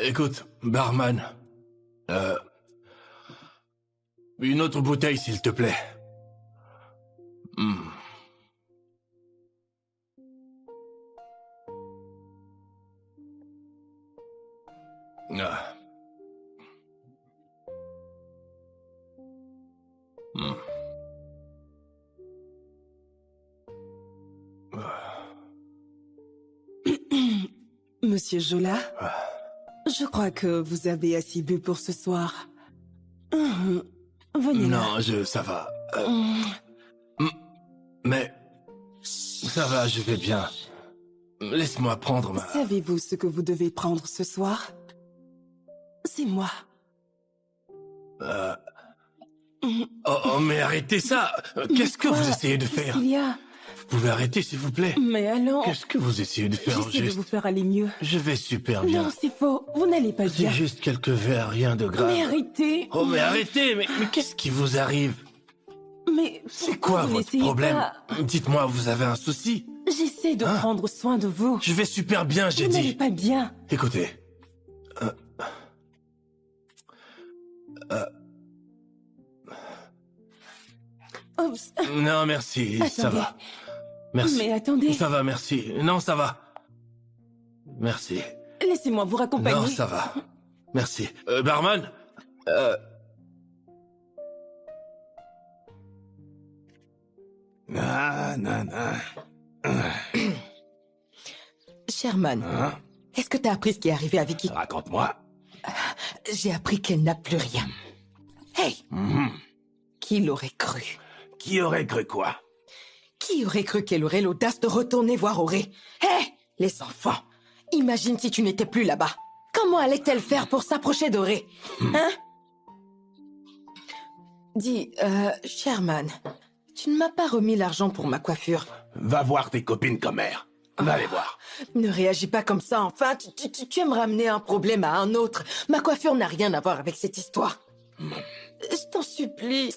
Écoute, barman, euh, une autre bouteille, s'il te plaît. Hmm. Ah. Hmm. Monsieur Jola, Ah. je crois que vous avez assez bu pour ce soir. Venez là. Non, ça va. Mais ça va, je vais bien. Laisse-moi prendre ma... Savez-vous ce que vous devez prendre ce soir? C'est moi. Oh, mais arrêtez ça! Qu'est-ce que Quoi? vous essayez de Qu'est-ce faire? qu'il y a? Vous pouvez arrêter, s'il vous plaît? Mais allons... Qu'est-ce que vous essayez de faire au J'essaie de juste? vous faire aller mieux. Je vais super bien. Non, c'est faux. Vous n'allez pas C'est bien. juste quelques verres, rien de grave. Mais arrêtez. Oh, mais arrêtez! Mais qu'est-ce qui vous arrive? Mais C'est pourquoi quoi vous votre n'essayez problème? pas? Dites-moi, vous avez un souci? J'essaie de Hein? prendre soin de vous. Je vais super bien, j'ai Vous n'allez dit. pas bien. Écoutez. Oups. Non, merci, ça Attendez. va. Merci. Mais attendez. Ça va, merci. Non, ça va. Merci. Laissez-moi vous raccompagner. Non, ça va. Merci. Barman? Sherman, Hein? est-ce que t'as appris ce qui est arrivé à Vicky? Raconte-moi. J'ai appris qu'elle n'a plus rien. Hey! Qui l'aurait cru? Qui aurait cru quoi? Qui aurait cru qu'elle aurait l'audace de retourner voir Auré? Hé! Les enfants! Imagine si tu n'étais plus là-bas. Comment allait-elle faire pour s'approcher d'Auré? Hein? Dis, Sherman, tu ne m'as pas remis l'argent pour ma coiffure. Va voir tes copines comme mère. Va les voir. Ne réagis pas comme ça, enfin. Tu aimes ramener un problème à un autre. Ma coiffure n'a rien à voir avec cette histoire. Je t'en supplie.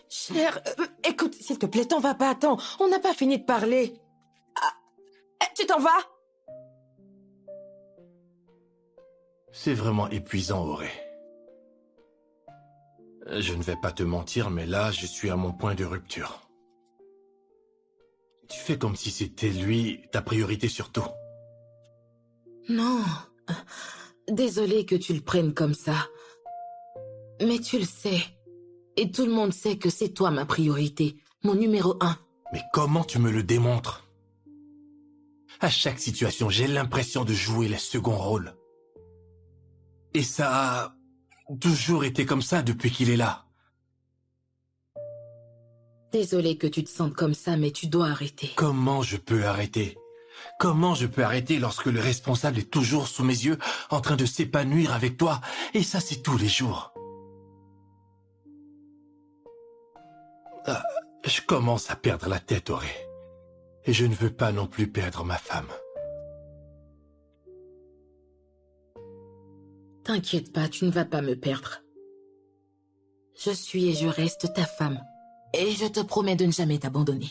Cher, écoute, s'il te plaît, t'en vas pas, attends. On n'a pas fini de parler. Tu t'en vas? C'est vraiment épuisant, Auré. Je ne vais pas te mentir, mais là, je suis à mon point de rupture. Tu fais comme si c'était lui, ta priorité surtout. Non. Désolée que tu le prennes comme ça. Mais tu le sais. Et tout le monde sait que c'est toi ma priorité. Mon numéro 1. Mais comment tu me le démontres? À chaque situation, j'ai l'impression de jouer les seconds rôles. Et ça a toujours été comme ça depuis qu'il est là. Désolée que tu te sentes comme ça, mais tu dois arrêter. Comment je peux arrêter? Comment je peux arrêter lorsque le responsable est toujours sous mes yeux, en train de s'épanouir avec toi? Et ça, c'est tous les jours. Je commence à perdre la tête, Auré. Et je ne veux pas non plus perdre ma femme. T'inquiète pas, tu ne vas pas me perdre. Je suis et je reste ta femme. Et je te promets de ne jamais t'abandonner.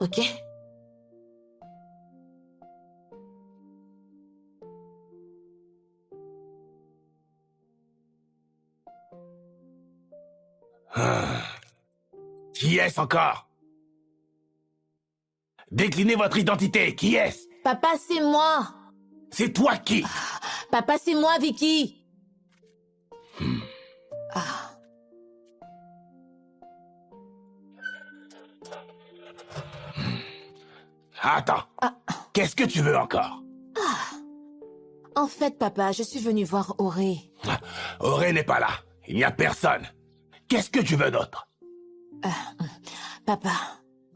Ok? Qui est-ce encore? Déclinez votre identité. Qui est-ce? Papa, c'est moi! C'est toi qui? Papa, c'est moi, Vicky! Attends. Qu'est-ce que tu veux encore? En fait, papa, je suis venue voir Auré. Auré n'est pas là. Il n'y a personne. Qu'est-ce que tu veux d'autre? Papa,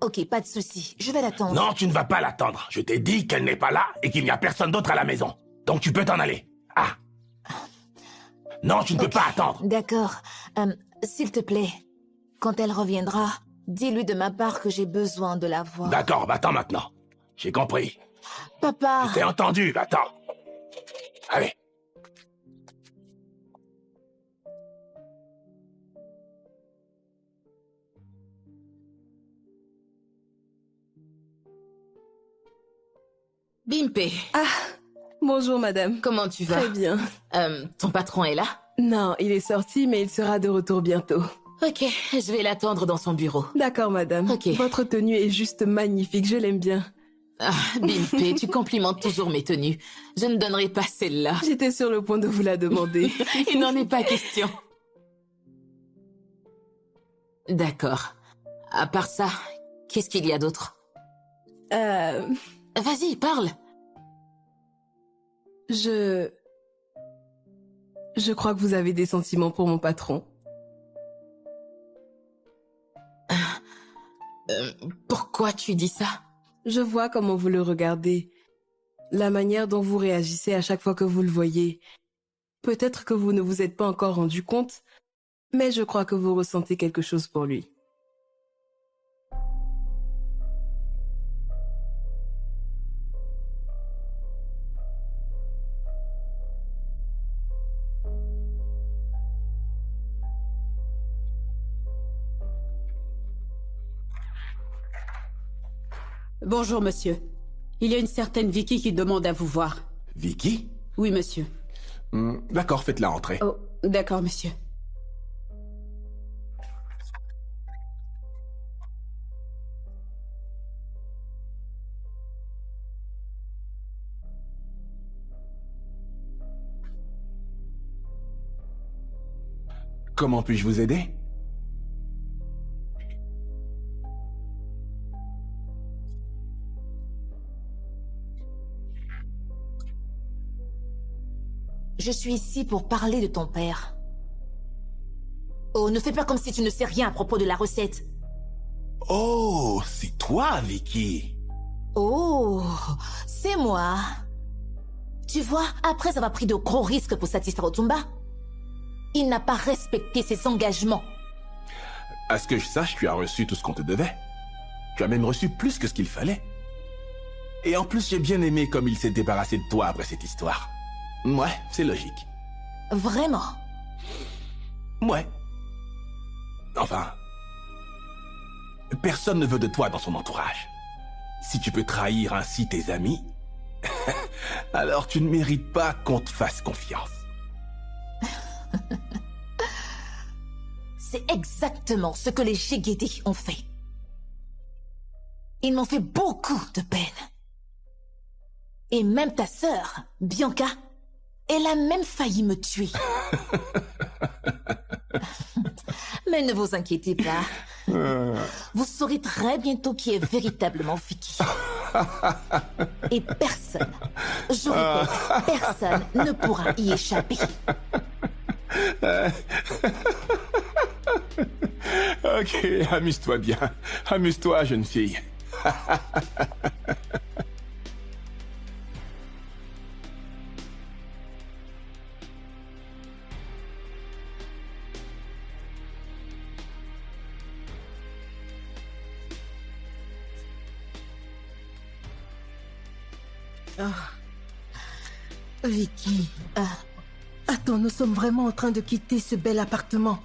ok, pas de souci, je vais l'attendre. Non, tu ne vas pas l'attendre. Je t'ai dit qu'elle n'est pas là et qu'il n'y a personne d'autre à la maison. Donc tu peux t'en aller. Ah. Non, tu ne peux pas attendre. D'accord. S'il te plaît, quand elle reviendra, dis-lui de ma part que j'ai besoin de la voir. D'accord, va-t'en maintenant. J'ai compris. Papa! T'es entendu, va-t'en. Allez. Bimpé, Ah, bonjour madame. comment tu vas? Très bien. Ton patron est là? Non, il est sorti, mais il sera de retour bientôt. Ok, je vais l'attendre dans son bureau. D'accord madame. Ok. Votre tenue est juste magnifique, je l'aime bien. Ah, Bimpé, tu complimentes toujours mes tenues. Je ne donnerai pas celle-là. J'étais sur le point de vous la demander. Il n'en est pas question. D'accord. À part ça, qu'est-ce qu'il y a d'autre? Vas-y, parle. Je crois que vous avez des sentiments pour mon patron. Pourquoi tu dis ça? Je vois comment vous le regardez. La manière dont vous réagissez à chaque fois que vous le voyez. Peut-être que vous ne vous êtes pas encore rendu compte, mais je crois que vous ressentez quelque chose pour lui. Bonjour, monsieur. Il y a une certaine Vicky qui demande à vous voir. Vicky? Oui, monsieur. D'accord, faites-la entrer. Oh, d'accord, monsieur. Comment puis-je vous aider? Je suis ici pour parler de ton père. Oh, ne fais pas comme si tu ne sais rien à propos de la recette. Oh, c'est toi, Vicky. Oh, c'est moi. Tu vois, après avoir pris de gros risques pour satisfaire Otumba, il n'a pas respecté ses engagements. À ce que je sache, tu as reçu tout ce qu'on te devait. Tu as même reçu plus que ce qu'il fallait. Et en plus, j'ai bien aimé comme il s'est débarrassé de toi après cette histoire. Ouais, c'est logique. Vraiment? Ouais. Enfin, personne ne veut de toi dans son entourage. Si tu peux trahir ainsi tes amis, alors tu ne mérites pas qu'on te fasse confiance. C'est exactement ce que les Shigedi ont fait. Ils m'ont fait beaucoup de peine. Et même ta sœur, Bianca, elle a même failli me tuer. Mais ne vous inquiétez pas. Vous saurez très bientôt qui est véritablement Vicky. Et personne, je répète, personne ne pourra y échapper. Ok, amuse-toi bien. Amuse-toi, jeune fille. Vicky. Attends, nous sommes vraiment en train de quitter ce bel appartement.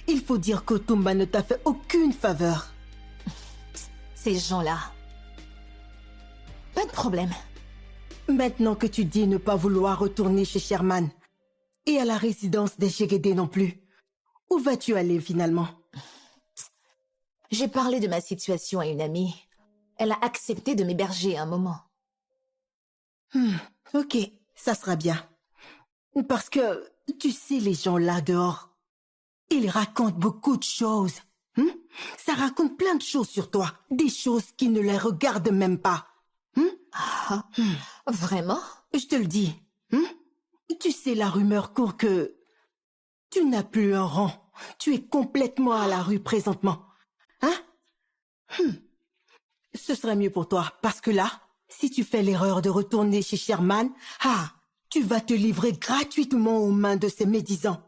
Il faut dire qu'Otumba ne t'a fait aucune faveur. Ces gens-là. Pas de problème. Maintenant que tu dis ne pas vouloir retourner chez Sherman, et à la résidence des Shigede non plus, où vas-tu aller finalement? J'ai parlé de ma situation à une amie. Elle a accepté de m'héberger un moment. Ok, ça sera bien. Parce que, tu sais, les gens là dehors, ils racontent beaucoup de choses. Ça raconte plein de choses sur toi, des choses qui ne les regardent même pas. Vraiment? Je te le dis. Tu sais, la rumeur court que tu n'as plus un rang. Tu es complètement à la rue présentement. Ce serait mieux pour toi, parce que là, si tu fais l'erreur de retourner chez Sherman, tu vas te livrer gratuitement aux mains de ces médisants.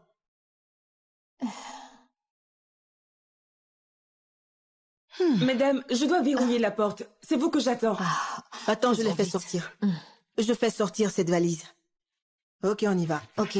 Mesdames, je dois verrouiller la porte. C'est vous que j'attends. Attends, je les Faisons fais vite. sortir. Je fais sortir cette valise. Ok, on y va. Ok.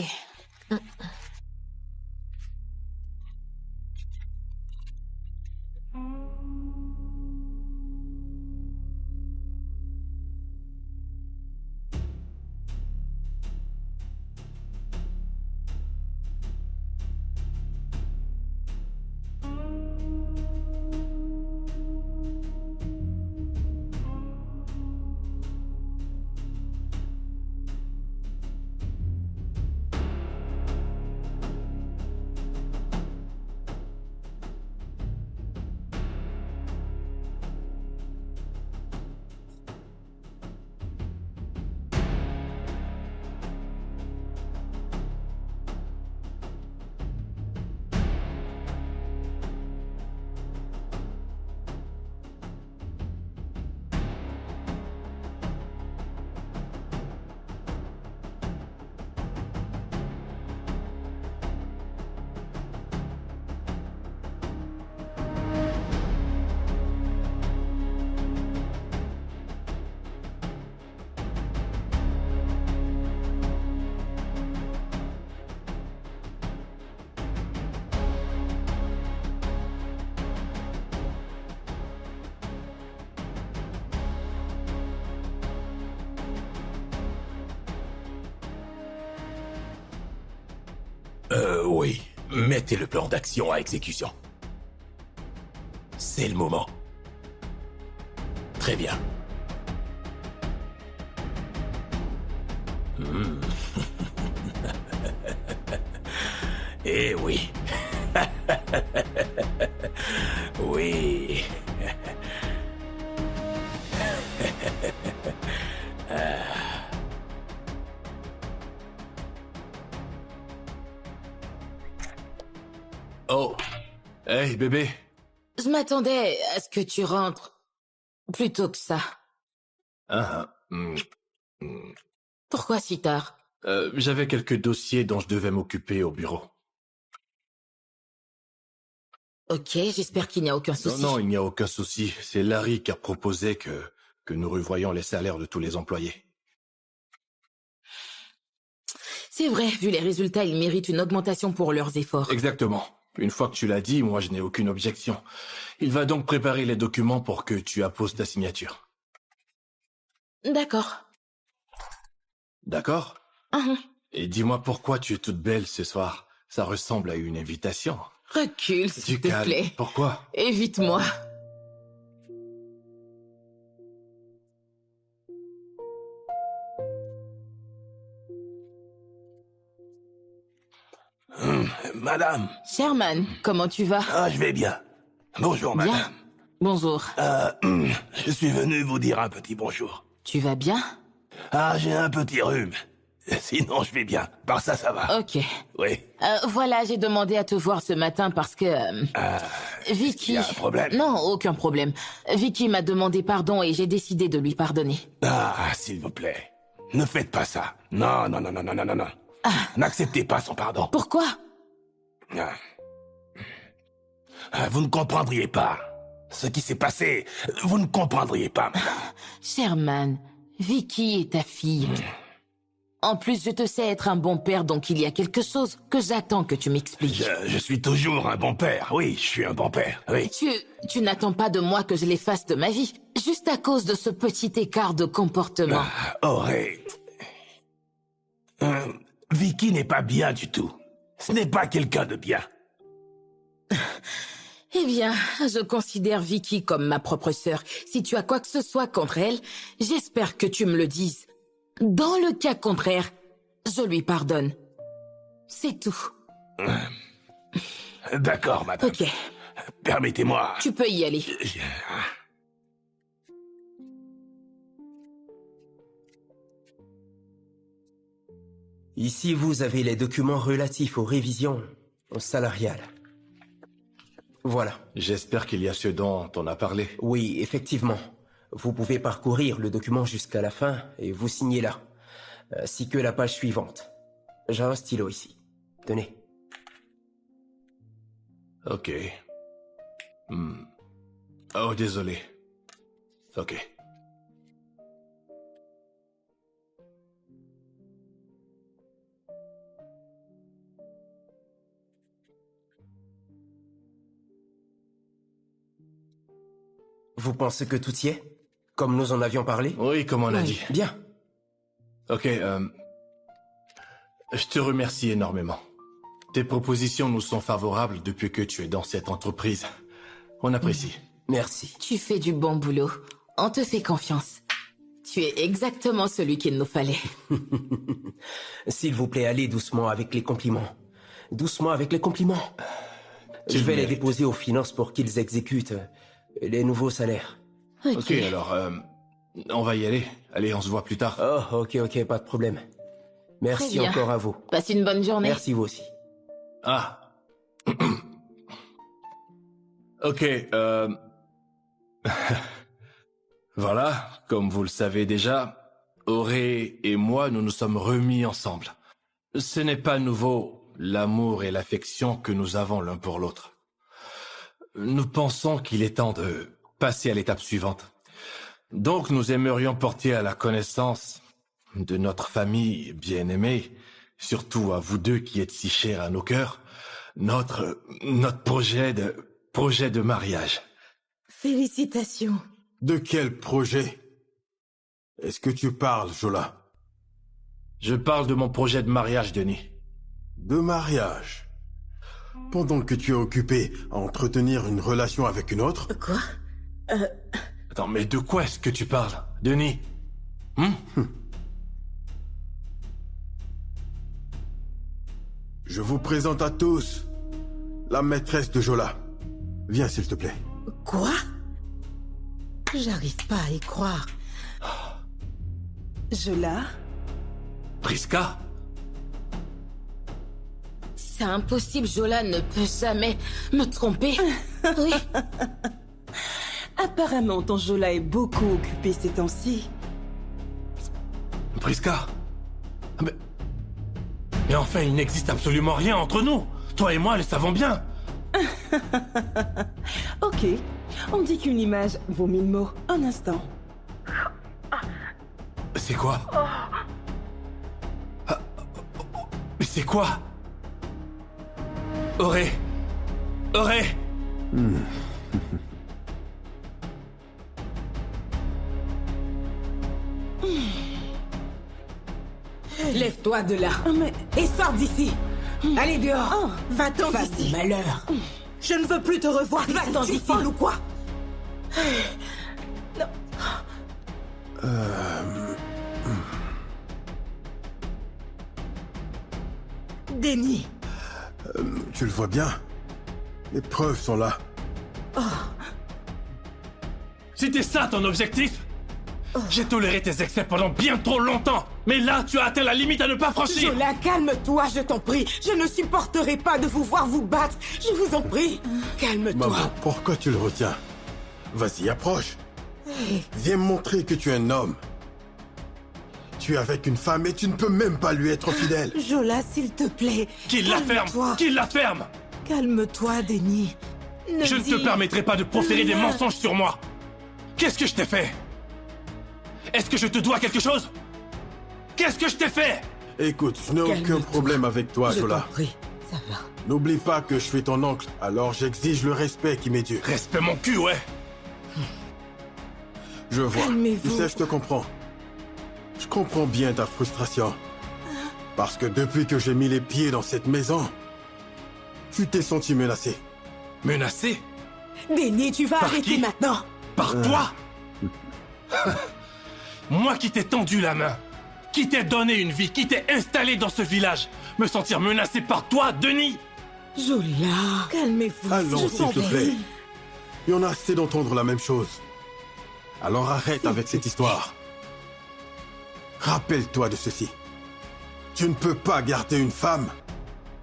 Oui, mettez le plan d'action à exécution. C'est le moment. Très bien. Eh oui. Oui. Oh. Hey, bébé. Je m'attendais à ce que tu rentres plutôt que ça. Pourquoi si tard? J'avais quelques dossiers dont je devais m'occuper au bureau. Ok, j'espère qu'il n'y a aucun souci. Non, il n'y a aucun souci. C'est Larry qui a proposé que nous revoyions les salaires de tous les employés. C'est vrai, vu les résultats, ils méritent une augmentation pour leurs efforts. Exactement. Une fois que tu l'as dit, moi je n'ai aucune objection. Il va donc préparer les documents pour que tu apposes ta signature. D'accord. D'accord? Et dis-moi pourquoi tu es toute belle ce soir. Ça ressemble à une invitation. Recule, s'il te calme. plaît. Pourquoi? Évite-moi. Madame. Sherman, comment tu vas? Ah, je vais bien. Bonjour, Bien. madame. Bonjour. Je suis venu vous dire un petit bonjour. Tu vas bien? Ah, j'ai un petit rhume. Sinon, je vais bien. Par ça, ça va. Ok. Oui. Voilà, j'ai demandé à te voir ce matin parce que... Vicky... y a un problème? Non, aucun problème. Vicky m'a demandé pardon et j'ai décidé de lui pardonner. Ah, s'il vous plaît. Ne faites pas ça. Non, non, non, non, non, non, non, non. N'acceptez pas son pardon. Pourquoi? Vous ne comprendriez pas. Ce qui s'est passé, vous ne comprendriez pas, madame. Sherman, Vicky est ta fille. En plus, je te sais être un bon père, donc il y a quelque chose que j'attends que tu m'expliques. Je suis toujours un bon père. Oui, je suis un bon père. Oui. Tu n'attends pas de moi que je l'efface de ma vie, juste à cause de ce petit écart de comportement. Auré. Vicky n'est pas bien du tout. Ce n'est pas quelqu'un de bien. Eh bien, je considère Vicky comme ma propre sœur. Si tu as quoi que ce soit contre elle, j'espère que tu me le dises. Dans le cas contraire, je lui pardonne. C'est tout. D'accord, madame. Ok, Permettez-moi. tu peux y aller. Ici, vous avez les documents relatifs aux révisions salariales. Voilà. J'espère qu'il y a ce dont on a parlé. Oui, effectivement. Vous pouvez parcourir le document jusqu'à la fin et vous signez là. Ainsi que la page suivante. J'ai un stylo ici. Tenez. Ok. Oh, désolé. Ok. Vous pensez que tout y est? Comme nous en avions parlé? Oui, comme on a dit. Bien. Ok, je te remercie énormément. Tes propositions nous sont favorables depuis que tu es dans cette entreprise. On apprécie. Merci. Tu fais du bon boulot. On te fait confiance. Tu es exactement celui qu'il nous fallait. S'il vous plaît, allez doucement avec les compliments. Doucement avec les compliments. Je vais les déposer aux finances pour qu'ils exécutent les nouveaux salaires. Ok, alors, on va y aller. Allez, on se voit plus tard. Oh, ok, pas de problème. Merci Très bien. encore à vous. Passe une bonne journée. Merci vous aussi. Ah. Ok, voilà, comme vous le savez déjà, Auré et moi, nous nous sommes remis ensemble. Ce n'est pas nouveau, l'amour et l'affection que nous avons l'un pour l'autre. Nous pensons qu'il est temps de passer à l'étape suivante. Donc, nous aimerions porter à la connaissance de notre famille bien-aimée, surtout à vous deux qui êtes si chers à nos cœurs, notre projet de mariage. Félicitations. De quel projet est-ce que tu parles, Jola? Je parle de mon projet de mariage, Denis. De mariage. Pendant que tu es occupé à entretenir une relation avec une autre? Quoi? Attends, mais de quoi est-ce que tu parles, Denis? Je vous présente à tous la maîtresse de Jola. Viens, s'il te plaît. Quoi? J'arrive pas à y croire. Jola? Priska? C'est impossible, Jola ne peut jamais me tromper. Oui. Apparemment, ton Jola est beaucoup occupé ces temps-ci. Priska? Mais enfin, il n'existe absolument rien entre nous. Toi et moi le savons bien. Ok, on dit qu'une image vaut 1000 mots. Un instant. C'est quoi? Mais c'est quoi? Auré! Lève-toi de là. Mais... Et sors d'ici. Allez dehors. Oh, Va-t'en d'ici. Malheur. Je ne veux plus te revoir. Va-t'en d'ici. Folle ou quoi? Denis. Tu le vois bien. Les preuves sont là. C'était ça ton objectif? J'ai toléré tes excès pendant bien trop longtemps. Mais là, tu as atteint la limite à ne pas franchir. Jola, calme-toi, je t'en prie. Je ne supporterai pas de vous voir vous battre. Je vous en prie. Calme-toi. Maman, pourquoi tu le retiens? Vas-y, approche. Viens me montrer que tu es un homme. Tu es avec une femme et tu ne peux même pas lui être fidèle. Jola, s'il te plaît. Qu'il la ferme! Qu'il la ferme! Calme-toi, Denis. Je ne te permettrai pas de proférer des mensonges sur moi. Qu'est-ce que je t'ai fait? Est-ce que je te dois quelque chose? Qu'est-ce que je t'ai fait? Écoute, je n'ai aucun problème avec toi, Jola. Je t'en prie, ça va. N'oublie pas que je suis ton oncle, alors j'exige le respect qui m'est dû. Respect mon cul, ouais. Je vois. Calmez-vous. Tu sais, je te comprends. Je comprends bien ta frustration. Parce que depuis que j'ai mis les pieds dans cette maison, tu t'es senti menacé. Menacé? Denis, tu vas Par arrêter qui? maintenant. Par toi? Moi qui t'ai tendu la main, qui t'ai donné une vie, qui t'ai installé dans ce village, me sentir menacé par toi, Denis? Jola, calmez-vous. Allons, je s'il t'en te prie. plaît. Il y en a assez d'entendre la même chose. Alors arrête avec cette histoire. Rappelle-toi de ceci. Tu ne peux pas garder une femme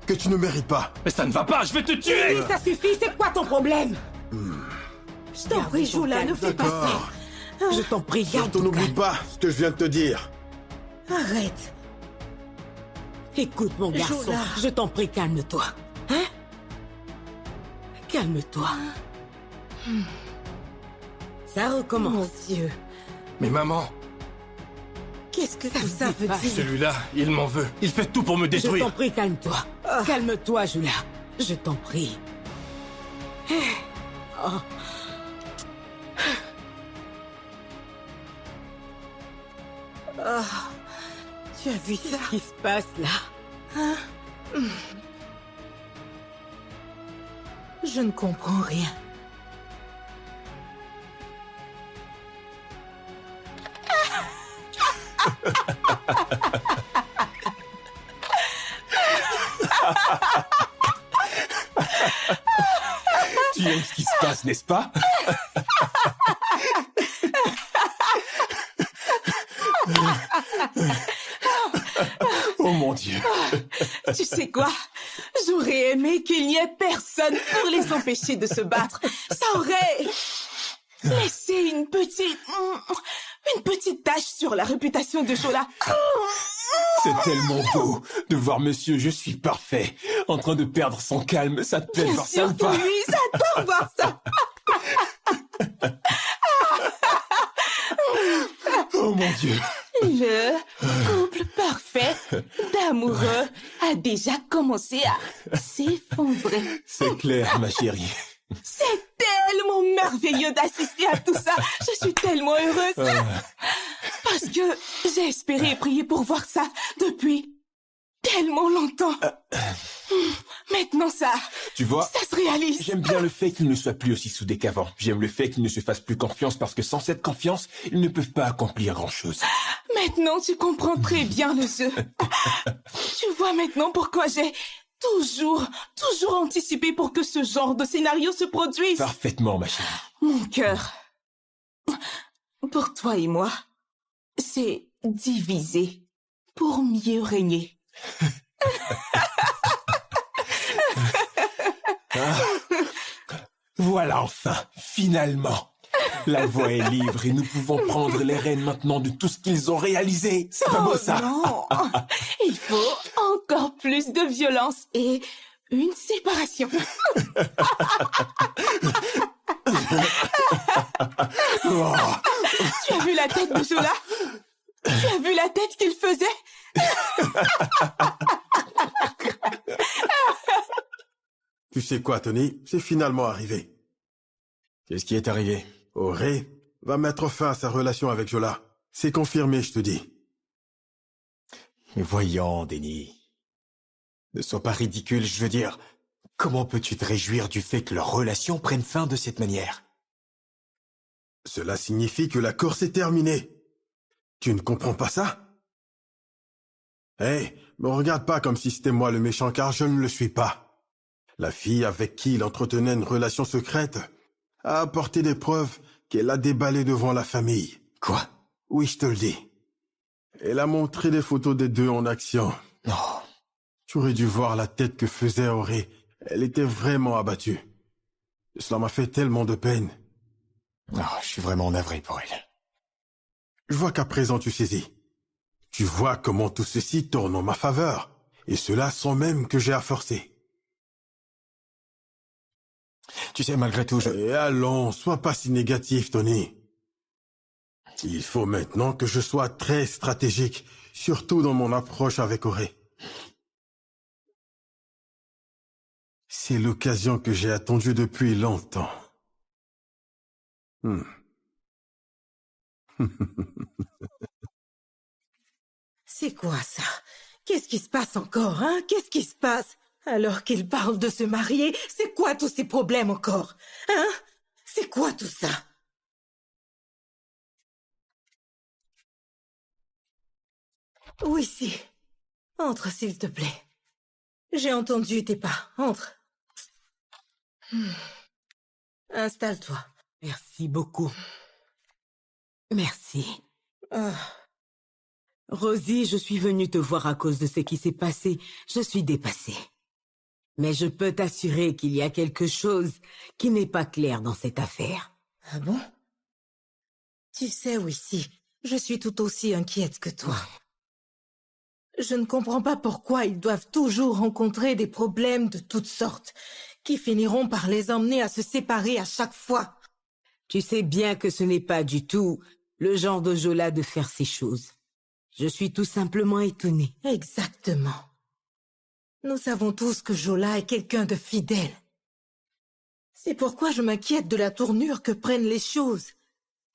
que tu ne mérites pas. Mais ça ne va pas, je vais te tuer! Denis, ça suffit, c'est quoi ton problème? Je t'en prie, Jola, ne fais pas ça. D'accord. Je t'en prie, garde Surtout ton n'oublie calme. pas ce que je viens de te dire. Arrête. Écoute, mon garçon, Jola. je t'en prie, calme-toi. Hein? Calme-toi. Ça recommence. Mon Dieu, Mais maman, qu'est-ce que tout ça veut dire? celui-là, il m'en veut. Il fait tout pour me Je t'en détruire. prie, calme-toi. Calme-toi, Jola. Je t'en prie. Oh. Tu as vu ça? Qu'est-ce qui se passe là? Je ne comprends rien. Tu aimes ce qui se passe, n'est-ce pas? Oh mon Dieu. Tu sais quoi? J'aurais aimé qu'il n'y ait personne pour les empêcher de se battre. Ça aurait laissé une petite tache sur la réputation de Jola. C'est tellement beau de voir monsieur Je suis parfait en train de perdre son calme. Ça te plaît de voir ça ou Surtout pas? lui, j'adore voir ça. Oh mon Dieu. Le couple parfait d'amoureux a déjà commencé à s'effondrer. C'est clair, ma chérie. C'est tellement merveilleux d'assister à tout ça. Je suis tellement heureuse. Parce que j'ai espéré et prié pour voir ça depuis tellement longtemps. Maintenant ça... Tu vois, ça se réalise. j'aime bien le fait qu'ils ne soient plus aussi soudés qu'avant. J'aime le fait qu'ils ne se fassent plus confiance parce que sans cette confiance, ils ne peuvent pas accomplir grand-chose. Maintenant, tu comprends très bien le jeu. Tu vois maintenant pourquoi j'ai toujours anticipé pour que ce genre de scénario se produise. Parfaitement, ma chérie. Mon cœur, pour toi et moi, c'est divisé pour mieux régner. Voilà enfin, finalement. La voie est libre et nous pouvons prendre les rênes maintenant de tout ce qu'ils ont réalisé. C'est pas beau ça? Non, il faut encore plus de violence et une séparation. Oh. Tu as vu la tête de Jola? Tu as vu la tête qu'il faisait? Tu sais quoi, Tony? C'est finalement arrivé. Qu'est-ce qui est arrivé? Auré va mettre fin à sa relation avec Jola. C'est confirmé, je te dis. Mais voyons, Denis. Ne sois pas ridicule, je veux dire. Comment peux-tu te réjouir du fait que leur relation prenne fin de cette manière? Cela signifie que la course est terminée. Tu ne comprends pas ça? Hé, me regarde pas comme si c'était moi le méchant, car je ne le suis pas. La fille avec qui il entretenait une relation secrète a apporté des preuves qu'elle a déballées devant la famille. Quoi? Oui, je te le dis. Elle a montré des photos des deux en action. Non. Tu aurais dû voir la tête que faisait Auré. Elle était vraiment abattue. Cela m'a fait tellement de peine. Oh, je suis vraiment navré pour elle. Je vois qu'à présent tu saisis. Tu vois comment tout ceci tourne en ma faveur. Et cela sans même que j'ai à forcer. Tu sais, malgré tout, Et allons, sois pas si négatif, Tony. Il faut maintenant que je sois très stratégique, surtout dans mon approche avec Auré. C'est l'occasion que j'ai attendue depuis longtemps. C'est quoi ça? Qu'est-ce qui se passe encore, hein? Qu'est-ce qui se passe? Alors qu'il parle de se marier, c'est quoi tous ces problèmes encore? Hein? C'est quoi tout ça? Oui, si. Entre, s'il te plaît. J'ai entendu tes pas. Entre. Installe-toi. Merci beaucoup. Merci. Ah. Rosie, je suis venue te voir à cause de ce qui s'est passé. Je suis dépassée. Mais je peux t'assurer qu'il y a quelque chose qui n'est pas clair dans cette affaire. Ah bon? Tu sais, Wissy, je suis tout aussi inquiète que toi. Je ne comprends pas pourquoi ils doivent toujours rencontrer des problèmes de toutes sortes, qui finiront par les emmener à se séparer à chaque fois. Tu sais bien que ce n'est pas du tout le genre de Jola de faire ces choses. Je suis tout simplement étonnée. Exactement. Nous savons tous que Jola est quelqu'un de fidèle. C'est pourquoi je m'inquiète de la tournure que prennent les choses.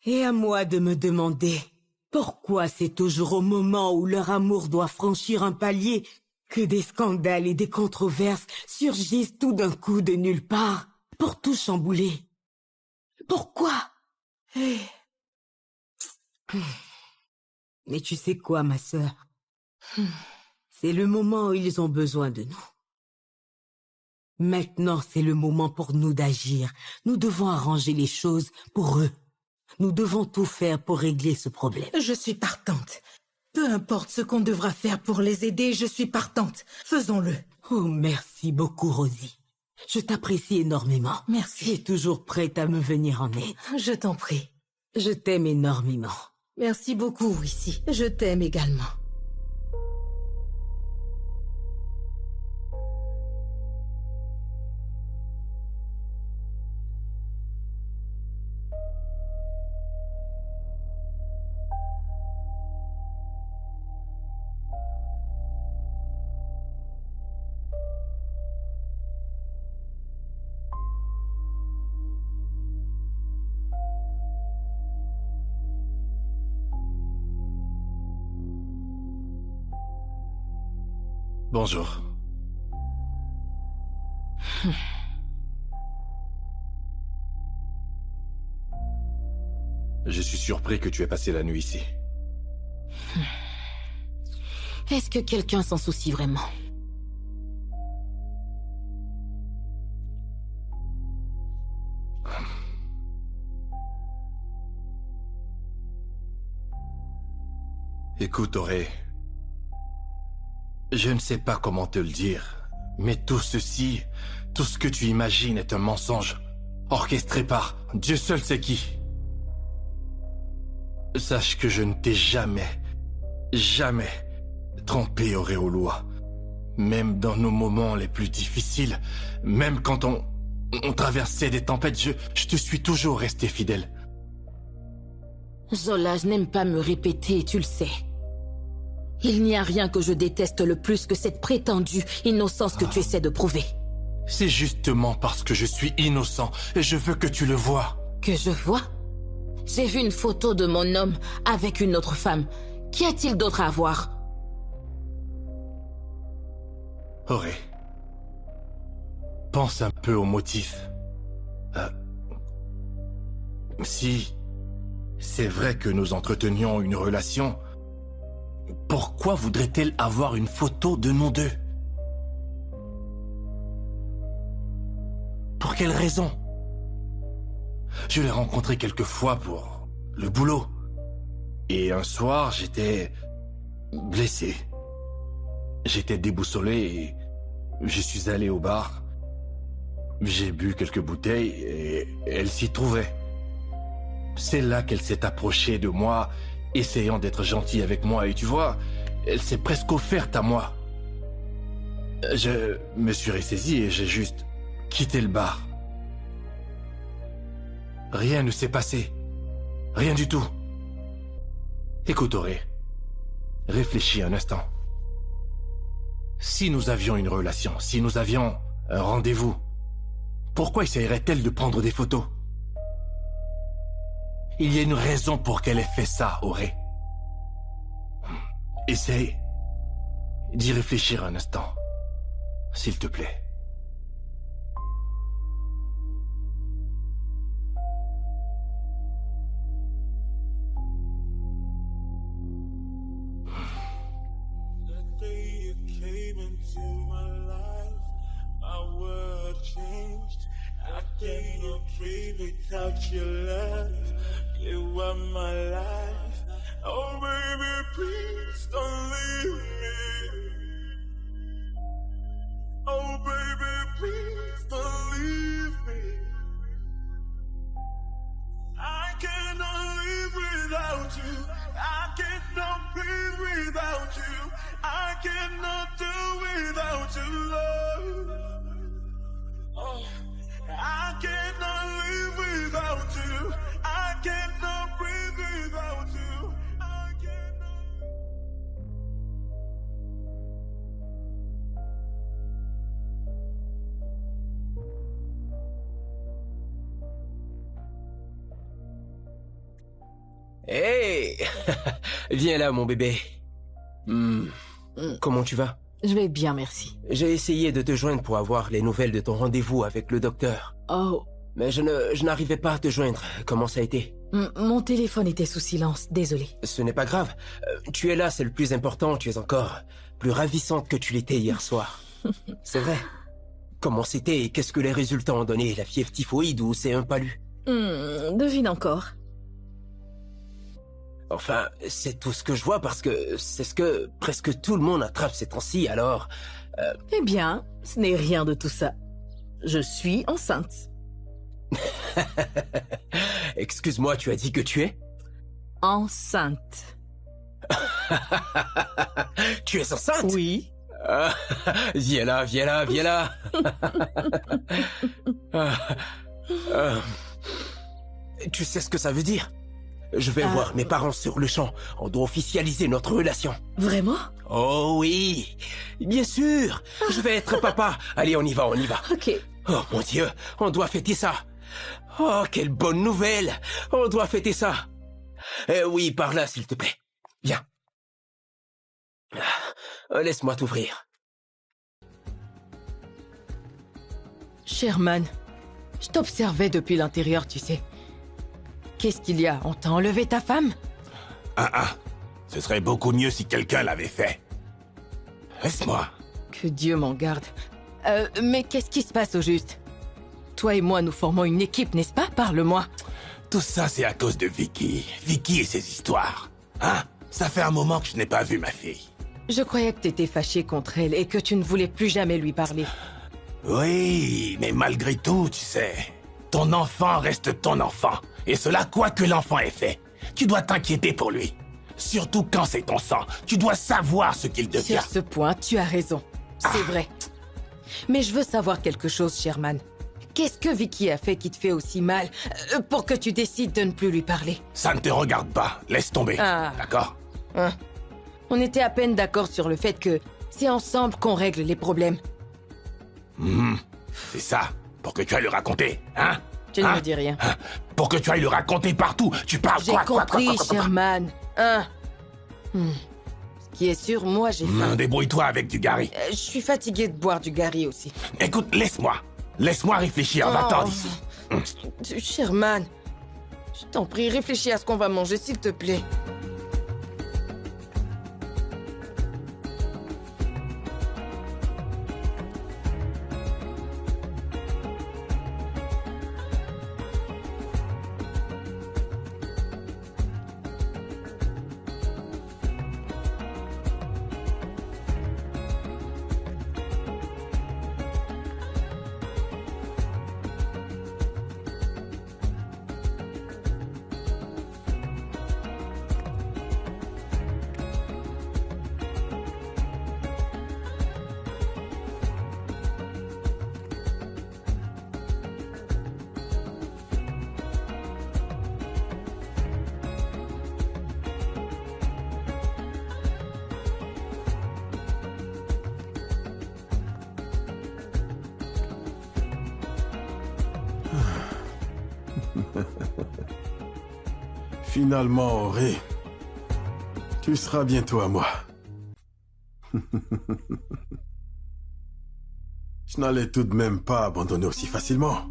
Et à moi de me demander pourquoi c'est toujours au moment où leur amour doit franchir un palier que des scandales et des controverses surgissent tout d'un coup de nulle part pour tout chambouler. Pourquoi? Mais tu sais quoi, ma sœur? C'est le moment où ils ont besoin de nous. Maintenant, c'est le moment pour nous d'agir. Nous devons arranger les choses pour eux. Nous devons tout faire pour régler ce problème. Je suis partante. Peu importe ce qu'on devra faire pour les aider, je suis partante. Faisons-le. Oh, merci beaucoup, Rosie. Je t'apprécie énormément. Merci. Tu es toujours prête à me venir en aide. Je t'en prie. Je t'aime énormément. Merci beaucoup, Wissy. Je t'aime également. Bonjour. Je suis surpris que tu aies passé la nuit ici. Est-ce que quelqu'un s'en soucie vraiment? Écoute, Auré, je ne sais pas comment te le dire, mais tout ceci, tout ce que tu imagines est un mensonge, orchestré par Dieu seul sait qui. Sache que je ne t'ai jamais trompé, Auréolua. Même dans nos moments les plus difficiles, même quand on traversait des tempêtes, je te suis toujours resté fidèle. Zola, je n'aime pas me répéter, tu le sais. Il n'y a rien que je déteste le plus que cette prétendue innocence que tu essaies de prouver. C'est justement parce que je suis innocent et je veux que tu le vois. Que je vois? J'ai vu une photo de mon homme avec une autre femme. Qu'y a-t-il d'autre à voir? Auré, pense un peu au motif. Si c'est vrai que nous entretenions une relation, pourquoi voudrait-elle avoir une photo de nous deux? Pour quelle raison? Je l'ai rencontrée quelques fois pour le boulot. Et un soir, j'étais blessé. J'étais déboussolé et je suis allé au bar. J'ai bu quelques bouteilles et elle s'y trouvait. C'est là qu'elle s'est approchée de moi, essayant d'être gentille avec moi. Et tu vois, elle s'est presque offerte à moi. Je me suis ressaisi et j'ai juste quitté le bar. Rien ne s'est passé. Rien du tout. Écoute, Auré, réfléchis un instant. Si nous avions une relation, si nous avions un rendez-vous, pourquoi essayerait-elle de prendre des photos? Il y a une raison pour qu'elle ait fait ça, Auré. Essaye d'y réfléchir un instant, s'il te plaît. Without your love, you are my life. Oh baby, please don't leave me. Oh baby, please don't leave me. I cannot live without you. I cannot breathe without you. I cannot do without your love. Oh. I cannot live without you. I cannot breathe without you. I cannot... Hey! Viens là, mon bébé. Comment tu vas? Je vais bien, merci. J'ai essayé de te joindre pour avoir les nouvelles de ton rendez-vous avec le docteur. Oh. Mais je n'arrivais pas à te joindre. Comment ça a été? Mon téléphone était sous silence, désolé. Ce n'est pas grave. Tu es là, c'est le plus important. Tu es encore plus ravissante que tu l'étais hier soir. C'est vrai. Comment c'était et qu'est-ce que les résultats ont donné? La fièvre typhoïde ou c'est un palu? Devine encore. Enfin, c'est tout ce que je vois parce que c'est ce que presque tout le monde attrape ces temps-ci, alors... Eh bien, ce n'est rien de tout ça. Je suis enceinte. Excuse-moi, tu as dit que tu es? Enceinte. Tu es enceinte? Oui. Viens là, viens là, viens là. Tu sais ce que ça veut dire? Je vais voir mes parents sur le champ. On doit officialiser notre relation. Vraiment? Oh oui, bien sûr. Je vais être papa. Allez, on y va, on y va. Ok. Oh mon Dieu, on doit fêter ça. Oh, quelle bonne nouvelle. On doit fêter ça. Oui, par là, s'il te plaît. Viens. Laisse-moi t'ouvrir. Sherman, je t'observais depuis l'intérieur, tu sais. Qu'est-ce qu'il y a? On t'a enlevé ta femme? Ce serait beaucoup mieux si quelqu'un l'avait fait. Laisse-moi. Que Dieu m'en garde. Mais qu'est-ce qui se passe au juste? Toi et moi, nous formons une équipe, n'est-ce pas? Parle-moi. Tout ça, c'est à cause de Vicky. Vicky et ses histoires. Hein? Ça fait un moment que je n'ai pas vu ma fille. Je croyais que t'étais fâché contre elle et que tu ne voulais plus jamais lui parler. Oui, mais malgré tout, tu sais, ton enfant reste ton enfant. Et cela, quoi que l'enfant ait fait. Tu dois t'inquiéter pour lui. Surtout quand c'est ton sang. Tu dois savoir ce qu'il devient. Sur ce point, tu as raison. C'est vrai. Mais je veux savoir quelque chose, Sherman. Qu'est-ce que Vicky a fait qui te fait aussi mal pour que tu décides de ne plus lui parler? Ça ne te regarde pas. Laisse tomber. D'accord? On était à peine d'accord sur le fait que c'est ensemble qu'on règle les problèmes. C'est ça. Pour que tu ailles le raconter, hein? Tu ne me dis rien. Pour que tu ailles le raconter partout. Tu parles J'ai compris, Sherman. Ce qui est sûr, moi j'ai faim. Débrouille-toi avec du Gary. Je suis fatiguée de boire du Gary aussi. Écoute, laisse-moi. Laisse-moi réfléchir. Va-t'en d'ici. Sherman, je t'en prie, réfléchis à ce qu'on va manger, s'il te plaît. Finalement, Auré, tu seras bientôt à moi. Je n'allais tout de même pas abandonner aussi facilement.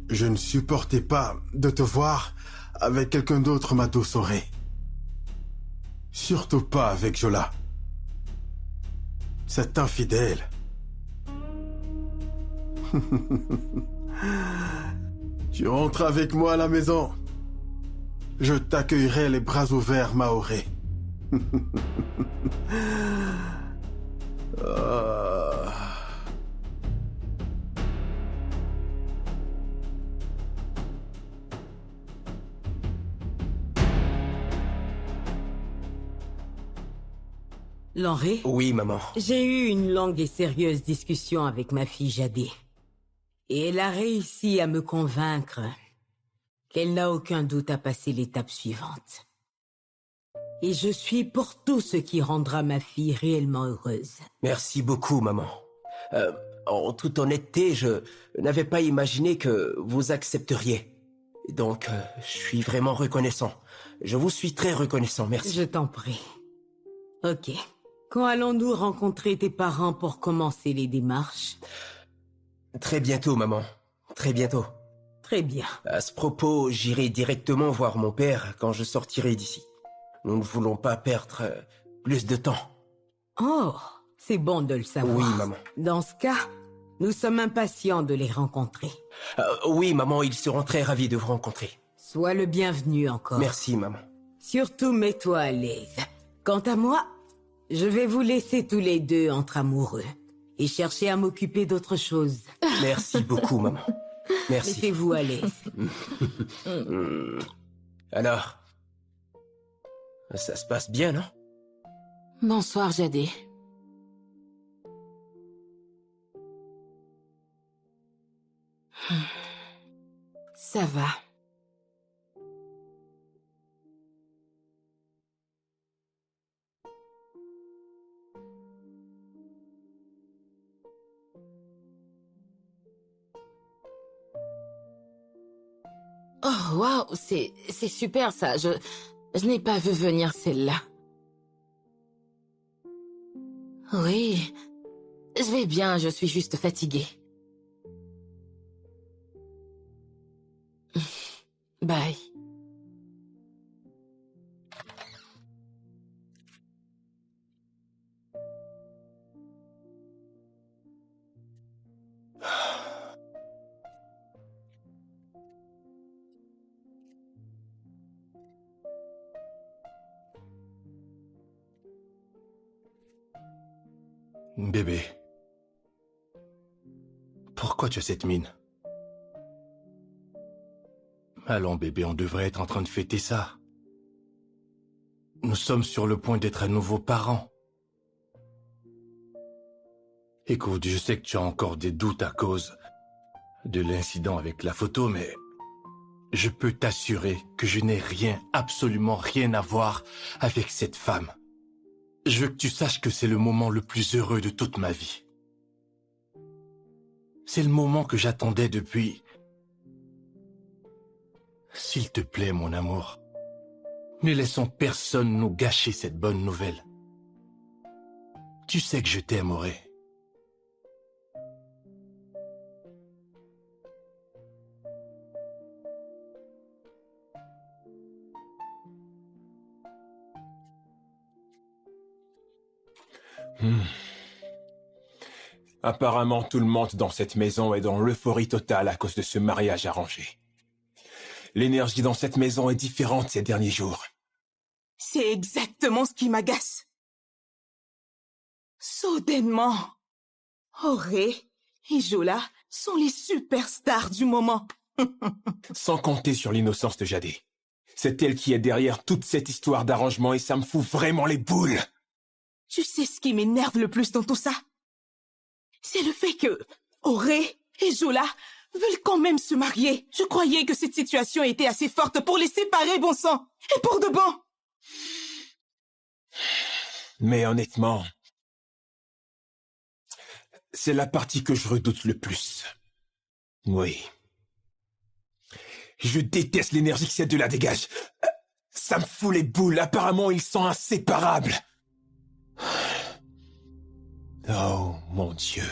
Je ne supportais pas de te voir avec quelqu'un d'autre, ma douce Auré. Surtout pas avec Jola. Cet infidèle. Tu rentres avec moi à la maison. Je t'accueillerai les bras ouverts, Maoré. L'Henri? Oui, maman. J'ai eu une longue et sérieuse discussion avec ma fille Jadé. Et elle a réussi à me convaincre qu'elle n'a aucun doute à passer l'étape suivante. Et je suis pour tout ce qui rendra ma fille réellement heureuse. Merci beaucoup, maman. En toute honnêteté, je n'avais pas imaginé que vous accepteriez. Donc, je suis vraiment reconnaissant. Je vous suis très reconnaissant, merci. Je t'en prie. Ok. Quand allons-nous rencontrer tes parents pour commencer les démarches? Très bientôt, maman. Très bientôt. Très bien. À ce propos, j'irai directement voir mon père quand je sortirai d'ici. Nous ne voulons pas perdre plus de temps. Oh, c'est bon de le savoir. Oui, maman. Dans ce cas, nous sommes impatients de les rencontrer. Oui, maman, ils seront très ravis de vous rencontrer. Sois le bienvenu encore. Merci, maman. Surtout, mets-toi à l'aise. Quant à moi, je vais vous laisser tous les deux entre amoureux et chercher à m'occuper d'autre chose. Merci beaucoup, maman. Merci. Mettez-vous à l'aise. Alors, ça se passe bien, non? Bonsoir, Jadé. Ça va. Oh, waouh, c'est super ça. Je n'ai pas vu venir celle-là. Oui, je vais bien, je suis juste fatiguée. Bye. Bébé, pourquoi tu as cette mine? Allons bébé, on devrait être en train de fêter ça. Nous sommes sur le point d'être à nouveau parents. Écoute, je sais que tu as encore des doutes à cause de l'incident avec la photo, mais je peux t'assurer que je n'ai rien, absolument rien à voir avec cette femme. Je veux que tu saches que c'est le moment le plus heureux de toute ma vie. C'est le moment que j'attendais depuis... S'il te plaît, mon amour, ne laissons personne nous gâcher cette bonne nouvelle. Tu sais que je t'aime, Auré. Apparemment, tout le monde dans cette maison est dans l'euphorie totale à cause de ce mariage arrangé. L'énergie dans cette maison est différente ces derniers jours. C'est exactement ce qui m'agace. Soudainement, Auré et Jola sont les superstars du moment. Sans compter sur l'innocence de Jadé. C'est elle qui est derrière toute cette histoire d'arrangement et ça me fout vraiment les boules. Tu sais ce qui m'énerve le plus dans tout ça? C'est le fait que Auré et Jola veulent quand même se marier. Je croyais que cette situation était assez forte pour les séparer, bon sang. Et pour de bon. Mais honnêtement, c'est la partie que je redoute le plus. Oui. Je déteste l'énergie que cette de la dégage. Ça me fout les boules. Apparemment, ils sont inséparables. Oh, mon Dieu.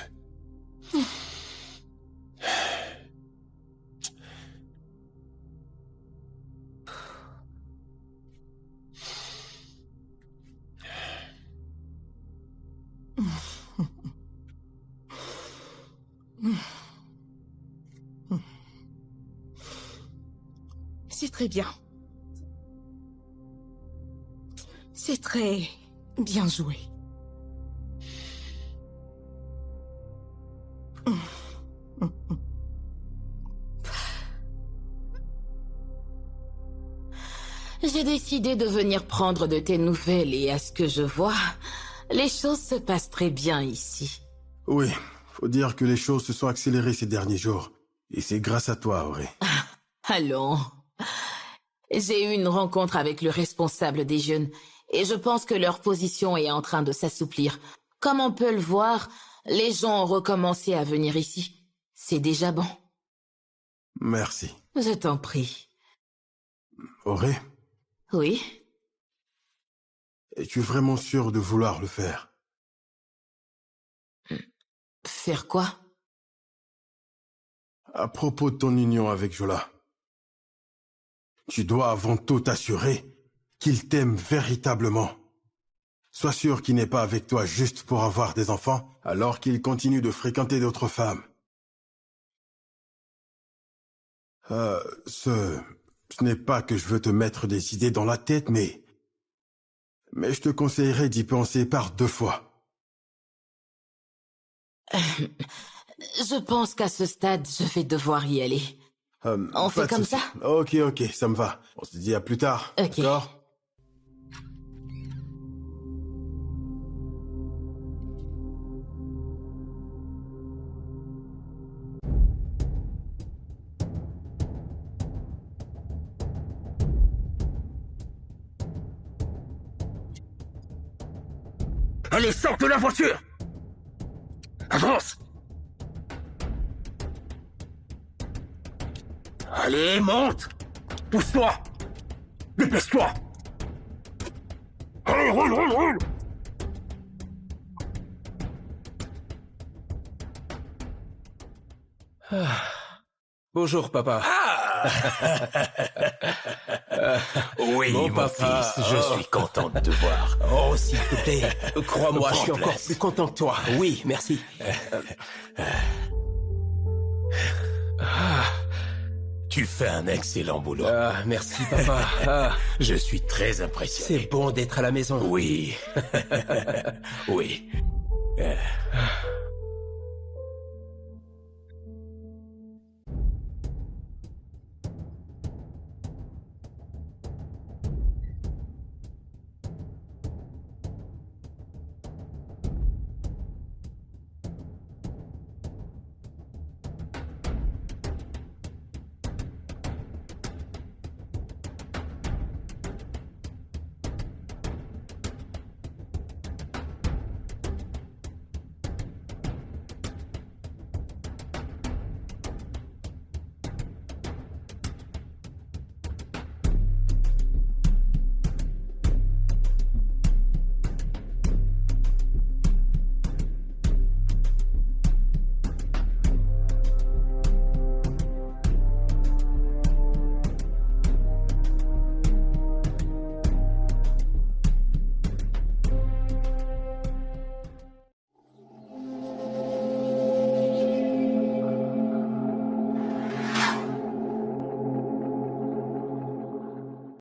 C'est très bien. C'est très bien joué. J'ai décidé de venir prendre de tes nouvelles et à ce que je vois, les choses se passent très bien ici. Oui, faut dire que les choses se sont accélérées ces derniers jours. Et c'est grâce à toi, Auré. Allons. J'ai eu une rencontre avec le responsable des jeunes et je pense que leur position est en train de s'assouplir. Comme on peut le voir, les gens ont recommencé à venir ici. C'est déjà bon. Merci. Je t'en prie. Auré, Oui? es-tu vraiment sûr de vouloir le faire? Faire quoi? À propos de ton union avec Jola. Tu dois avant tout t'assurer qu'il t'aime véritablement. Sois sûr qu'il n'est pas avec toi juste pour avoir des enfants, alors qu'il continue de fréquenter d'autres femmes. Ce n'est pas que je veux te mettre des idées dans la tête, mais je te conseillerais d'y penser par 2 fois. Je pense qu'à ce stade, je vais devoir y aller. On fait comme ça? Ok, ça me va. On se dit à plus tard. Ok. D'accord? Allez, sors de la voiture! Avance! Allez, monte! Pousse-toi! Dépêche-toi! Allez, roule! Bonjour, papa. Ah! Oui, mon papa, fils, je suis content de te voir. Oh, s'il te plaît, crois-moi, je suis Prends encore place. plus content que toi. Oui, merci. Tu fais un excellent boulot. Merci, papa. Je suis très impressionné. C'est bon d'être à la maison. Oui. Oui.